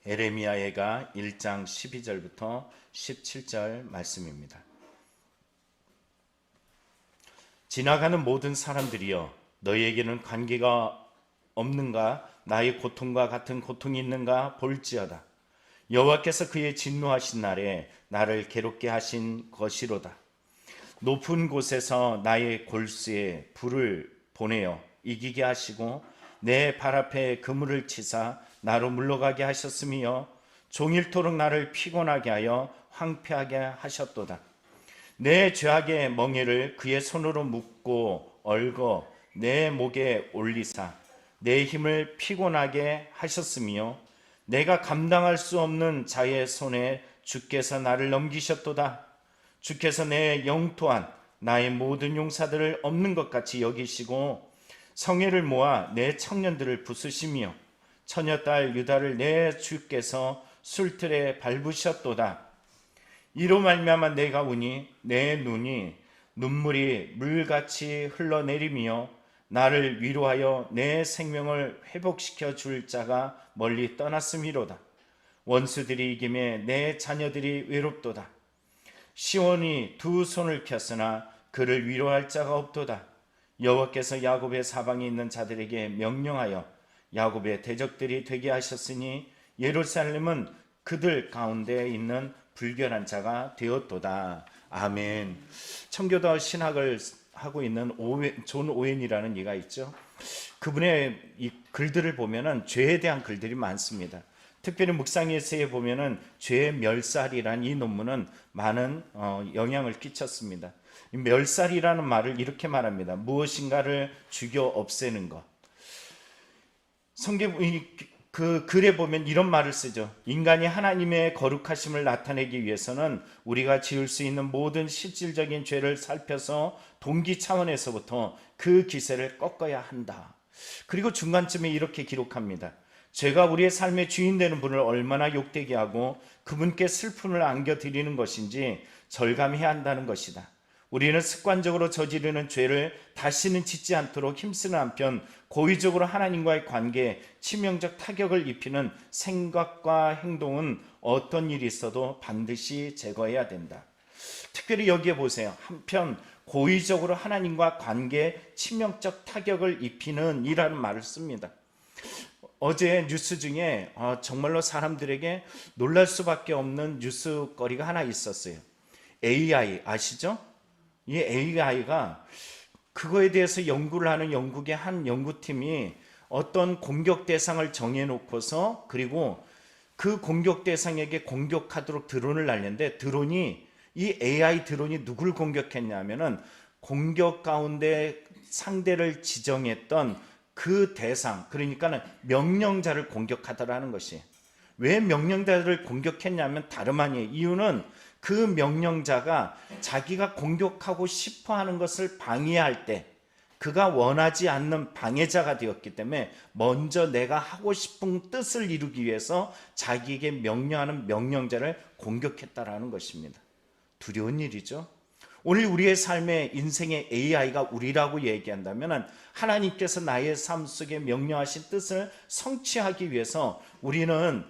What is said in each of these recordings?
에레미야가 1장 12절부터 17절 말씀입니다. 지나가는 모든 사람들이여, 너희에게는 관계가 없는가? 나의 고통과 같은 고통이 있는가? 볼지어다. 여호와께서 그의 진노하신 날에 나를 괴롭게 하신 것이로다. 높은 곳에서 나의 골수에 불을 보내어 이기게 하시고 내 발 앞에 그물을 치사 나로 물러가게 하셨으며 종일토록 나를 피곤하게 하여 황폐하게 하셨도다. 내 죄악의 멍에를 그의 손으로 묶고 얽어 내 목에 올리사 내 힘을 피곤하게 하셨으며 내가 감당할 수 없는 자의 손에 주께서 나를 넘기셨도다. 주께서 내 영토한 나의 모든 용사들을 없는 것 같이 여기시고 성회를 모아 내 청년들을 부수시며 처녀딸 유다를 내 주께서 술틀에 밟으셨도다. 이로 말미암아 내가 우니 내 눈이 눈물이 물같이 흘러내리며 나를 위로하여 내 생명을 회복시켜 줄 자가 멀리 떠났음이로다. 원수들이 이김에 내 자녀들이 외롭도다. 시온이 두 손을 폈으나 그를 위로할 자가 없도다. 여호와께서 야곱의 사방에 있는 자들에게 명령하여 야곱의 대적들이 되게 하셨으니 예루살렘은 그들 가운데 있는 불결한 자가 되었도다. 아멘. 청교도 신학을 하고 있는 존 오웬이라는 이가 있죠. 그분의 이 글들을 보면은 죄에 대한 글들이 많습니다. 특별히 묵상에세에 보면은 죄의 멸살이란 이 논문은 많은 영향을 끼쳤습니다. 멸살이라는 말을 이렇게 말합니다. 무엇인가를 죽여 없애는 것. 성경 그 글에 보면 이런 말을 쓰죠. 인간이 하나님의 거룩하심을 나타내기 위해서는 우리가 지을 수 있는 모든 실질적인 죄를 살펴서 동기 차원에서부터 그 기세를 꺾어야 한다. 그리고 중간쯤에 이렇게 기록합니다. 죄가 우리의 삶의 주인 되는 분을 얼마나 욕되게 하고 그분께 슬픔을 안겨드리는 것인지 절감해야 한다는 것이다. 우리는 습관적으로 저지르는 죄를 다시는 짓지 않도록 힘쓰는 한편 고의적으로 하나님과의 관계에 치명적 타격을 입히는 생각과 행동은 어떤 일이 있어도 반드시 제거해야 된다. 특별히 여기에 보세요. 한편 고의적으로 하나님과 관계에 치명적 타격을 입히는 이라는 말을 씁니다. 어제 뉴스 중에 정말로 사람들에게 놀랄 수밖에 없는 뉴스거리가 하나 있었어요. AI 아시죠? 이 AI가 그거에 대해서 연구를 하는 영국의 한 연구팀이 어떤 공격 대상을 정해놓고서 그리고 그 공격 대상에게 공격하도록 드론을 날렸는데 이 AI 드론이 누굴 공격했냐면은 공격 가운데 상대를 지정했던 그 대상, 그러니까는 명령자를 공격하더라는 것이. 왜 명령자를 공격했냐면 다름 아니에요. 이유는 그 명령자가 자기가 공격하고 싶어 하는 것을 방해할 때 그가 원하지 않는 방해자가 되었기 때문에 먼저 내가 하고 싶은 뜻을 이루기 위해서 자기에게 명령하는 명령자를 공격했다라는 것입니다. 두려운 일이죠. 오늘 우리의 삶의 인생의 AI가 우리라고 얘기한다면 하나님께서 나의 삶 속에 명령하신 뜻을 성취하기 위해서 우리는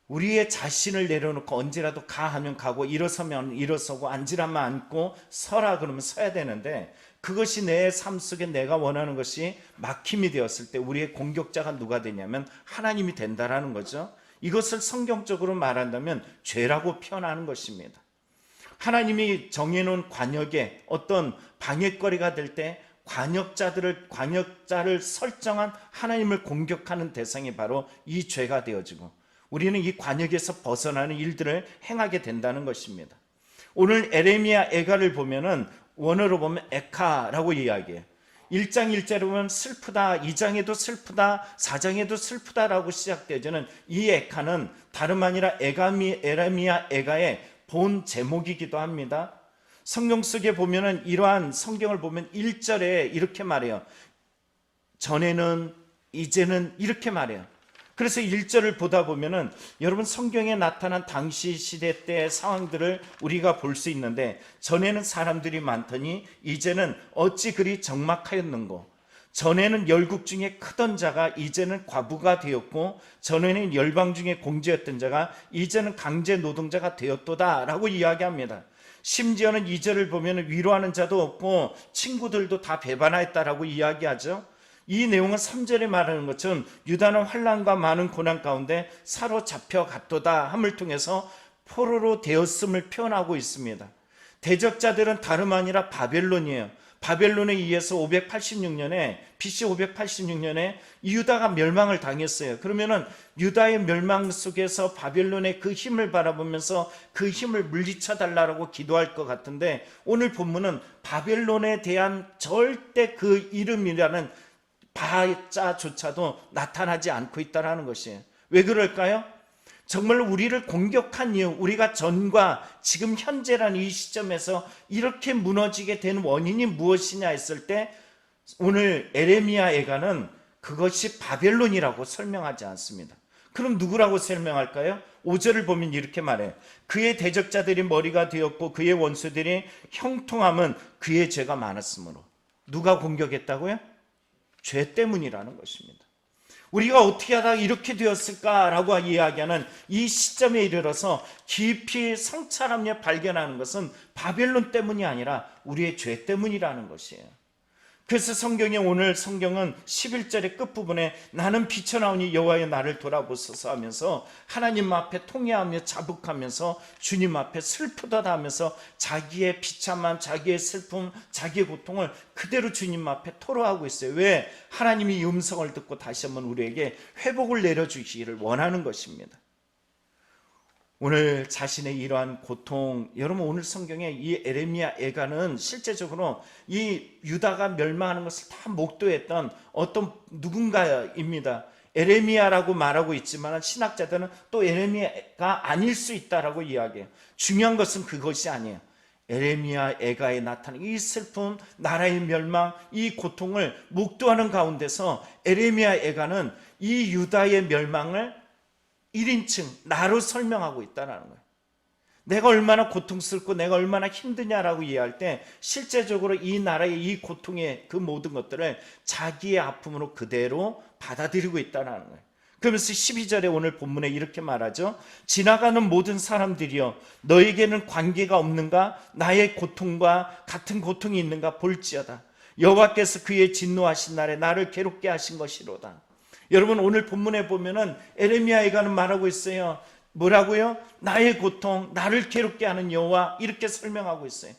우리의 자신을 내려놓고 언제라도 가 하면 가고 일어서면 일어서고 앉으라면 앉고 서라 그러면 서야 되는데 그것이 내 삶 속에 내가 원하는 것이 막힘이 되었을 때 우리의 공격자가 누가 되냐면 하나님이 된다라는 거죠. 이것을 성경적으로 말한다면 죄라고 표현하는 것입니다. 하나님이 정해놓은 관역에 어떤 방해거리가 될 때 관역자를 설정한 하나님을 공격하는 대상이 바로 이 죄가 되어지고 우리는 이 관역에서 벗어나는 일들을 행하게 된다는 것입니다. 오늘 에레미야 에가를 보면은 원어로 보면 에카라고 이야기해요. 1장 1절에 보면 슬프다, 2장에도 슬프다, 4장에도 슬프다라고 시작되어지는 이 에카는 다름 아니라 에레미야 에가의 본 제목이기도 합니다. 성경 속에 보면은 이러한 성경을 보면 1절에 이렇게 말해요. 전에는 이제는 이렇게 말해요. 그래서 1절을 보다 보면은 여러분 성경에 나타난 당시 시대 때의 상황들을 우리가 볼 수 있는데 전에는 사람들이 많더니 이제는 어찌 그리 적막하였는고 전에는 열국 중에 크던 자가 이제는 과부가 되었고, 전에는 열방 중에 공주였던 자가 이제는 강제 노동자가 되었도다 라고 이야기합니다. 심지어는 2절을 보면 위로하는 자도 없고 친구들도 다 배반하였다라고 이야기하죠. 이 내용은 3절에 말하는 것처럼 유다는 환난과 많은 고난 가운데 사로잡혀 갔도다 함을 통해서 포로로 되었음을 표현하고 있습니다. 대적자들은 다름 아니라 바벨론이에요. 바벨론에 의해서 586년에 BC 586년에 유다가 멸망을 당했어요. 그러면은 유다의 멸망 속에서 바벨론의 그 힘을 바라보면서 그 힘을 물리쳐 달라고 기도할 것 같은데, 오늘 본문은 바벨론에 대한 절대 그 이름이라는 바자조차도 나타나지 않고 있다는 것이에요. 왜 그럴까요? 정말 우리를 공격한 이유, 우리가 전과 지금 현재라는 이 시점에서 이렇게 무너지게 된 원인이 무엇이냐 했을 때, 오늘 에레미야 애가는 그것이 바벨론이라고 설명하지 않습니다. 그럼 누구라고 설명할까요? 5절을 보면 이렇게 말해요. 그의 대적자들이 머리가 되었고 그의 원수들이 형통함은 그의 죄가 많았으므로. 누가 공격했다고요? 죄 때문이라는 것입니다. 우리가 어떻게 하다가 이렇게 되었을까라고 이야기하는 이 시점에 이르러서 깊이 성찰하며 발견하는 것은 바벨론 때문이 아니라 우리의 죄 때문이라는 것이에요. 그래서 오늘 성경은 11절의 끝부분에 나는 비쳐나오니 여호와여 나를 돌아보소서 하면서 하나님 앞에 통회하며 자복하면서 주님 앞에 슬프다 하면서 자기의 비참함, 자기의 슬픔, 자기의 고통을 그대로 주님 앞에 토로하고 있어요. 왜? 하나님이 이 음성을 듣고 다시 한번 우리에게 회복을 내려주시기를 원하는 것입니다. 오늘 자신의 이러한 고통, 여러분 오늘 성경에 이 에레미야 애가는 실제적으로 이 유다가 멸망하는 것을 다 목도했던 어떤 누군가입니다. 에레미야라고 말하고 있지만 신학자들은 또 에레미야가 아닐 수 있다라고 이야기해요. 중요한 것은 그것이 아니에요. 에레미야 애가에 나타나는 이 슬픔, 나라의 멸망, 이 고통을 목도하는 가운데서 에레미야 애가는 이 유다의 멸망을 1인칭 나로 설명하고 있다는 거예요. 내가 얼마나 고통스럽고 내가 얼마나 힘드냐라고 이해할 때 실제적으로 이 나라의 이 고통의 그 모든 것들을 자기의 아픔으로 그대로 받아들이고 있다는 거예요. 그러면서 12절에 오늘 본문에 이렇게 말하죠. 지나가는 모든 사람들이여 너에게는 관계가 없는가? 나의 고통과 같은 고통이 있는가 볼지어다. 여호와께서 그의 진노하신 날에 나를 괴롭게 하신 것이로다. 여러분 오늘 본문에 보면은 에레미야에가는 말하고 있어요. 뭐라고요? 나의 고통, 나를 괴롭게 하는 여호와, 이렇게 설명하고 있어요.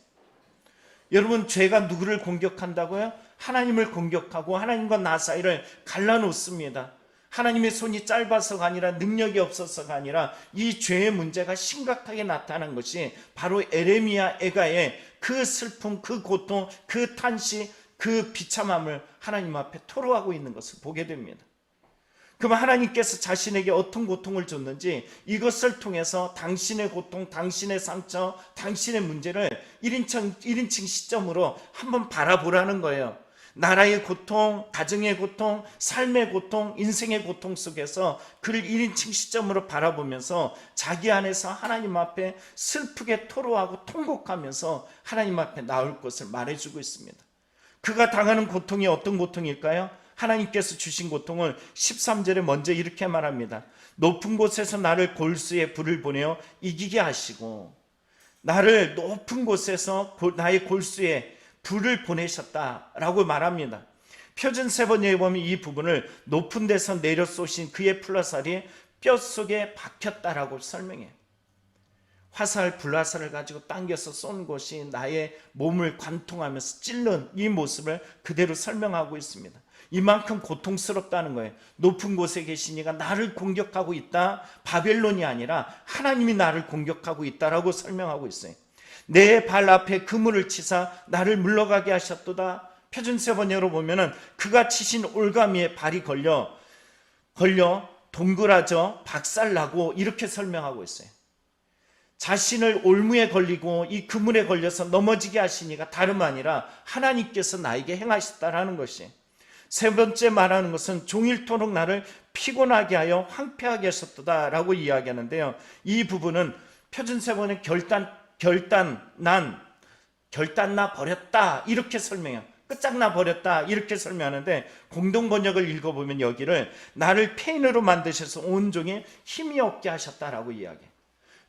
여러분 죄가 누구를 공격한다고요? 하나님을 공격하고 하나님과 나 사이를 갈라놓습니다. 하나님의 손이 짧아서가 아니라 능력이 없어서가 아니라 이 죄의 문제가 심각하게 나타난 것이 바로 에레미야 애가의 그 슬픔, 그 고통, 그 탄식, 그 비참함을 하나님 앞에 토로하고 있는 것을 보게 됩니다. 그럼 하나님께서 자신에게 어떤 고통을 줬는지 이것을 통해서 당신의 고통, 당신의 상처, 당신의 문제를 1인칭 시점으로 한번 바라보라는 거예요. 나라의 고통, 가정의 고통, 삶의 고통, 인생의 고통 속에서 그를 1인칭 시점으로 바라보면서 자기 안에서 하나님 앞에 슬프게 토로하고 통곡하면서 하나님 앞에 나올 것을 말해주고 있습니다. 그가 당하는 고통이 어떤 고통일까요? 하나님께서 주신 고통을 13절에 먼저 이렇게 말합니다. 높은 곳에서 나를 골수에 불을 보내어 이기게 하시고, 나를 높은 곳에서 나의 골수에 불을 보내셨다라고 말합니다. 표준 세번역에 보면 이 부분을 높은 데서 내려 쏘신 그의 플라살이 뼛속에 박혔다라고 설명해요. 화살, 불화살을 가지고 당겨서 쏜 것이 나의 몸을 관통하면서 찔른 이 모습을 그대로 설명하고 있습니다. 이만큼 고통스럽다는 거예요. 높은 곳에 계신 이가 나를 공격하고 있다. 바벨론이 아니라 하나님이 나를 공격하고 있다라고 설명하고 있어요. 내 발 앞에 그물을 치사 나를 물러가게 하셨도다. 표준세번역으로 보면은 그가 치신 올가미에 발이 걸려 동그라져 박살나고 이렇게 설명하고 있어요. 자신을 올무에 걸리고 이 그물에 걸려서 넘어지게 하신 이가 다름 아니라 하나님께서 나에게 행하셨다라는 것이. 세 번째 말하는 것은 종일토록 나를 피곤하게 하여 황폐하게 하셨도다라고 이야기하는데요. 이 부분은 표준세번의 결단나 버렸다 이렇게 설명해요. 끝장나 버렸다 이렇게 설명하는데, 공동번역을 읽어보면 여기를 나를 폐인으로 만드셔서 온종일 힘이 없게 하셨다라고 이야기해요.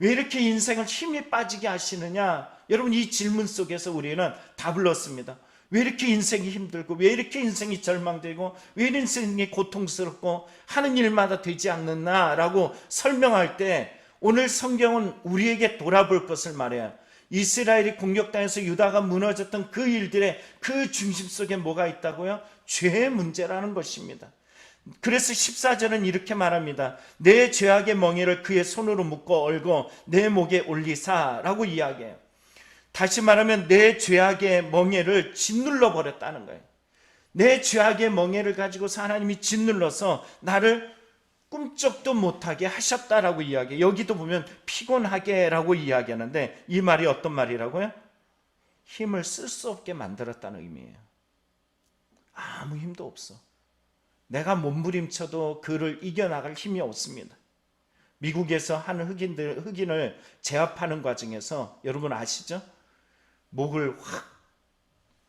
왜 이렇게 인생을 힘이 빠지게 하시느냐? 여러분, 이 질문 속에서 우리는 답을 얻습니다. 왜 이렇게 인생이 힘들고, 왜 이렇게 인생이 절망되고, 왜 인생이 고통스럽고 하는 일마다 되지 않느냐라고 설명할 때, 오늘 성경은 우리에게 돌아볼 것을 말해요. 이스라엘이 공격당해서 유다가 무너졌던 그 일들의 그 중심 속에 뭐가 있다고요? 죄의 문제라는 것입니다. 그래서 14절은 이렇게 말합니다. 내 죄악의 멍에를 그의 손으로 묶어 얼고 내 목에 올리사라고 이야기해요. 다시 말하면 내 죄악의 멍에를 짓눌러 버렸다는 거예요. 내 죄악의 멍에를 가지고서 하나님이 짓눌러서 나를 꿈쩍도 못하게 하셨다라고 이야기해요. 여기도 보면 피곤하게라고 이야기하는데, 이 말이 어떤 말이라고요? 힘을 쓸 수 없게 만들었다는 의미예요. 아무 힘도 없어. 내가 몸부림쳐도 그를 이겨나갈 힘이 없습니다. 미국에서 한 흑인을 제압하는 과정에서 여러분 아시죠? 목을 확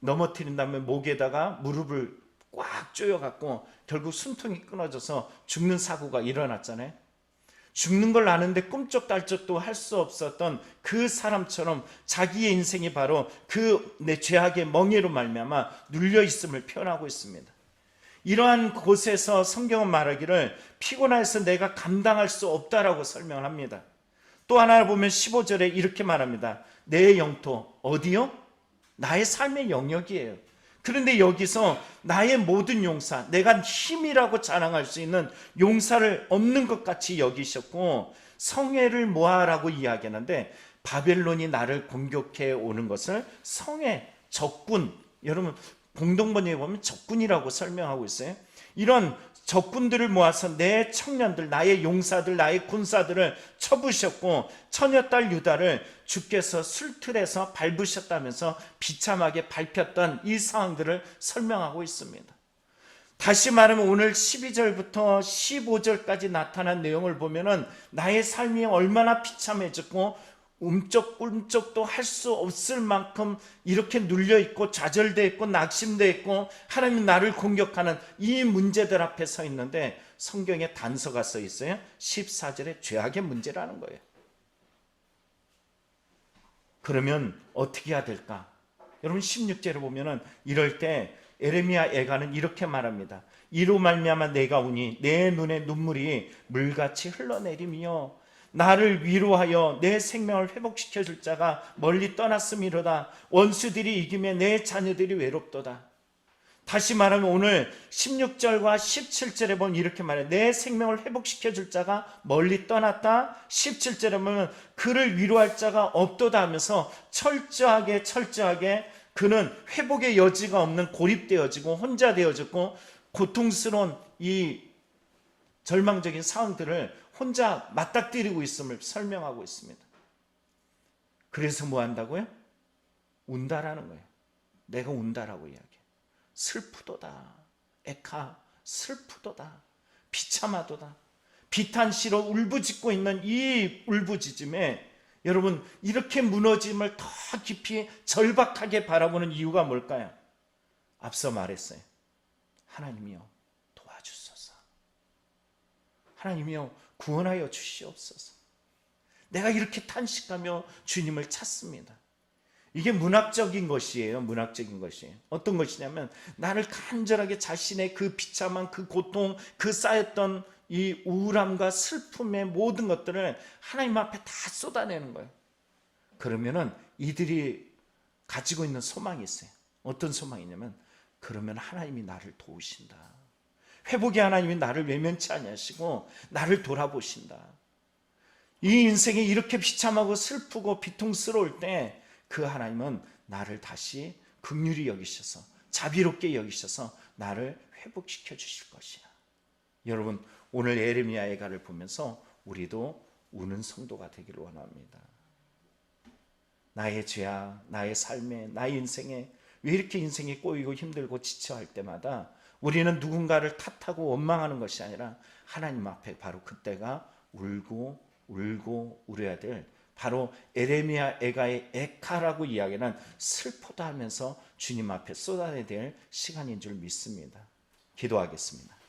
넘어뜨린 다음에 목에다가 무릎을 꽉 조여갖고 결국 숨통이 끊어져서 죽는 사고가 일어났잖아요. 죽는 걸 아는데 꿈쩍달쩍도 할 수 없었던 그 사람처럼 자기의 인생이 바로 그 내 죄악의 멍에로 말미암아 눌려 있음을 표현하고 있습니다. 이러한 곳에서 성경은 말하기를 피곤해서 내가 감당할 수 없다라고 설명을 합니다. 또 하나 보면 15절에 이렇게 말합니다. 내 영토, 어디요? 나의 삶의 영역이에요. 그런데 여기서 나의 모든 용사, 내가 힘이라고 자랑할 수 있는 용사를 없는 것 같이 여기셨고, 성회를 모아라고 이야기하는데, 바벨론이 나를 공격해 오는 것을 성회, 적군, 여러분 공동번역에 보면 적군이라고 설명하고 있어요. 이런 적군들을 모아서 내 청년들, 나의 용사들, 나의 군사들을 쳐부셨고, 처녀딸 유다를 주께서 술틀에서 밟으셨다면서 비참하게 밟혔던 이 상황들을 설명하고 있습니다. 다시 말하면 오늘 12절부터 15절까지 나타난 내용을 보면은 나의 삶이 얼마나 비참해졌고 움쩍움쩍도 할 수 없을 만큼 이렇게 눌려있고 좌절되어 있고 낙심되어 있고 하나님 나를 공격하는 이 문제들 앞에 서 있는데, 성경에 단서가 써 있어요. 14절에 죄악의 문제라는 거예요. 그러면 어떻게 해야 될까? 여러분 16절에 보면은 이럴 때 에레미야 애가는 이렇게 말합니다. 이로 말미암아 내가 우니 내 눈에 눈물이 물같이 흘러내리며 나를 위로하여 내 생명을 회복시켜 줄 자가 멀리 떠났음이로다. 원수들이 이기며 내 자녀들이 외롭도다. 다시 말하면 오늘 16절과 17절에 보면 이렇게 말해요. 내 생명을 회복시켜 줄 자가 멀리 떠났다. 17절에 보면 그를 위로할 자가 없도다 하면서 철저하게 그는 회복의 여지가 없는 고립되어지고 혼자 되어졌고 고통스러운 이 절망적인 상황들을 혼자 맞닥뜨리고 있음을 설명하고 있습니다. 그래서 뭐 한다고요? 운다라는 거예요. 내가 운다라고 이야기해요. 슬프도다. 에카, 슬프도다. 비참하도다. 비탄시로 울부짖고 있는 이 울부짖음에 여러분 이렇게 무너짐을 더 깊이 절박하게 바라보는 이유가 뭘까요? 앞서 말했어요. 하나님이여 도와주소서. 하나님이여 구원하여 주시옵소서. 내가 이렇게 탄식하며 주님을 찾습니다. 이게 문학적인 것이에요. 문학적인 것이에요. 어떤 것이냐면 나를 간절하게 자신의 그 비참한 그 고통, 그 쌓였던 이 우울함과 슬픔의 모든 것들을 하나님 앞에 다 쏟아내는 거예요. 그러면은 이들이 가지고 있는 소망이 있어요. 어떤 소망이냐면 그러면 하나님이 나를 도우신다. 회복의 하나님이 나를 외면치 아니하시고 나를 돌아보신다. 이 인생이 이렇게 비참하고 슬프고 비통스러울 때 그 하나님은 나를 다시 긍휼히 여기셔서 자비롭게 여기셔서 나를 회복시켜 주실 것이야. 여러분 오늘 에레미야 애가를 보면서 우리도 우는 성도가 되기를 원합니다. 나의 죄악, 나의 삶에, 나의 인생에 왜 이렇게 인생이 꼬이고 힘들고 지쳐할 때마다 우리는 누군가를 탓하고 원망하는 것이 아니라 하나님 앞에 바로 그때가 울고 울어야 될 바로 에레미야 에가의 에카라고 이야기하는 슬프다 하면서 주님 앞에 쏟아내야 될 시간인 줄 믿습니다. 기도하겠습니다.